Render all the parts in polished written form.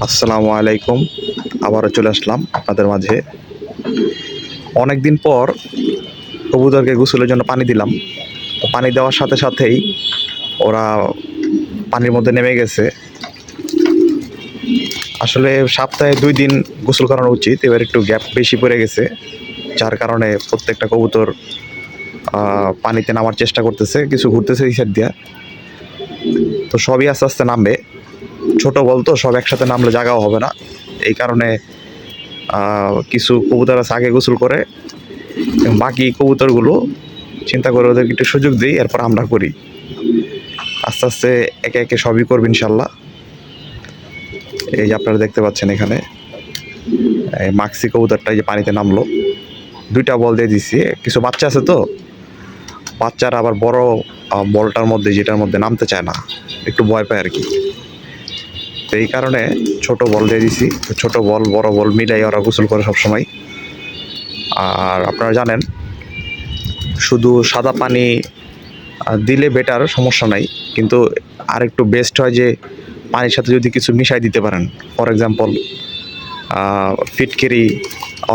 আসসালামু আলাইকুম। আবারও চলে আসলাম আপনাদের মাঝে। অনেক দিন পর কবুতরকে গোসলের জন্য পানি দিলাম। তো পানি দেওয়ার সাথে সাথেই ওরা পানির মধ্যে নেমে গেছে। আসলে সপ্তাহে 2 দিন গোসল করানো উচিত, এবার একটু গ্যাপ বেশি পড়ে গেছে, যার কারণে প্রত্যেকটা কবুতর পানিতে নামার চেষ্টা করতেছে, কিছু ঘুরতেছে এই সাইড দিয়া। তো সবই আস্তে আস্তে নামবে। ছোট বল তো, সব একসাথে নামলে জায়গাও হবে না। এই কারণে কিছু কবুতর আছে আগে গোসল করে, এবং বাকি কবুতরগুলো চিন্তা করে ওদেরকে একটু সুযোগ দিই, এরপর আমরা করি। আস্তে আস্তে একে একে সবই করবে ইনশাল্লাহ। এই যে আপনারা দেখতে পাচ্ছেন এখানে এই মাক্সি কবুতরটা যে পানিতে নামলো, 2টা বল দিয়ে দিছি। কিছু বাচ্চা আছে তো, বাচ্চারা আবার বড় বলটার মধ্যে, যেটার মধ্যে নামতে চায় না, একটু ভয় পায় আর কি। তো এই কারণে ছোট বল দিয়ে দিছি। ছোট বল বড় বল মিলাই ওরা গোসল করে সবসময়। আর আপনারা জানেন, শুধু সাদা পানি দিলে বেটার, সমস্যা নাই, কিন্তু আরেকটু বেস্ট হয় যে পানির সাথে যদি কিছু মিশাই দিতে পারেন। ফর এক্সাম্পল ফিটকিরি,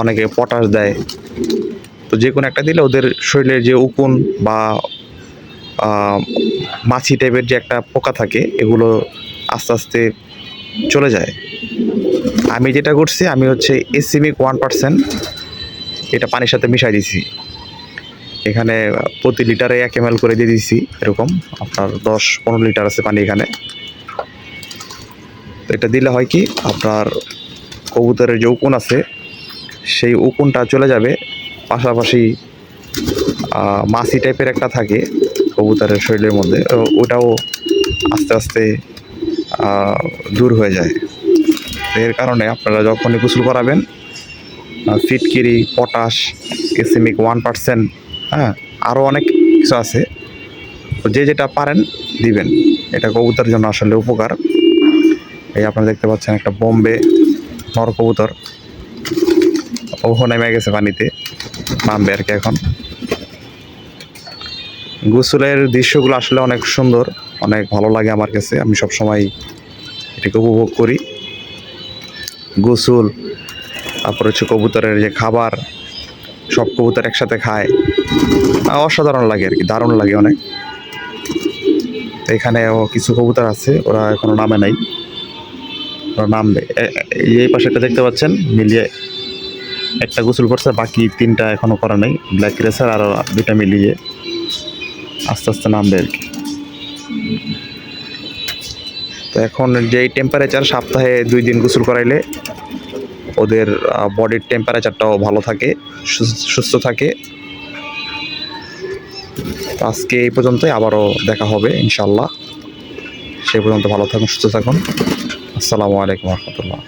অনেকে পটাশ দেয়। তো যে কোনো একটা দিলে ওদের শরীরের যে উকুন বা মাছি টাইপের যে একটা পোকা থাকে, এগুলো আস্তে আস্তে চলে যায়। আমি যেটা করছি, আমি হচ্ছে এসিমিক 1% এটা পানির সাথে মিশাই দিছি। এখানে প্রতি লিটারে 1 ml করে দিয়ে দিছি। এরকম আপনার 10-15 লিটার আছে পানি এখানে। তো এটা দিলে হয় কি, আপনার কবুতরের যে উকুন আছে সেই উকুনটা চলে যাবে। পাশাপাশি মাছি টাইপের একটা থাকে কবুতরের শরীরের মধ্যে, ওটাও আস্তে আস্তে দূর হয়ে যায়। এর কারণে আপনারা যখনই গোসল করাবেন, ফিটকিরি, পটাশ, এসিমিক 1%, হ্যাঁ, আরও অনেক কিছু আছে, যে যেটা পারেন দিবেন। এটা কবুতরের জন্য আসলে উপকার। এই আপনারা দেখতে পাচ্ছেন একটা বোম্বে নর কবুতর, ও নেমে গেছে পানিতে, নামবে আর কি এখন। গোসলের দৃশ্যগুলো আসলে অনেক সুন্দর, অনেক ভালো লাগে আমার কাছে। আমি সবসময় এটাকে উপভোগ করি। গোসল, তারপর হচ্ছে কবুতরের যে খাবার, সব কবুতর একসাথে খায়, অসাধারণ লাগে আর কি, দারুণ লাগে অনেক। এখানেও কিছু কবুতর আছে, ওরা এখনো নামে নাই, ওরা নামবে। এই পাশে একটা দেখতে পাচ্ছেন, মিলিয়ে একটা গোসল করছে, বাকি 3টা এখনো করা নেই। ব্ল্যাক রেসার আর 2টা মিলিয়ে আস্তে আস্তে নামবে আর কি। তো এখন যেই টেম্পারেচার, সপ্তাহে 2 দিন গোসল করাইলে ওদের বডির টেম্পারেচারটাও ভালো থাকে, সুস্থ থাকে। তো আজকে এই পর্যন্তই, আবারও দেখা হবে ইনশাল্লাহ। সেই পর্যন্ত ভালো থাকুন, সুস্থ থাকুন। আসসালামু আলাইকুম রহমতুল্লাহ।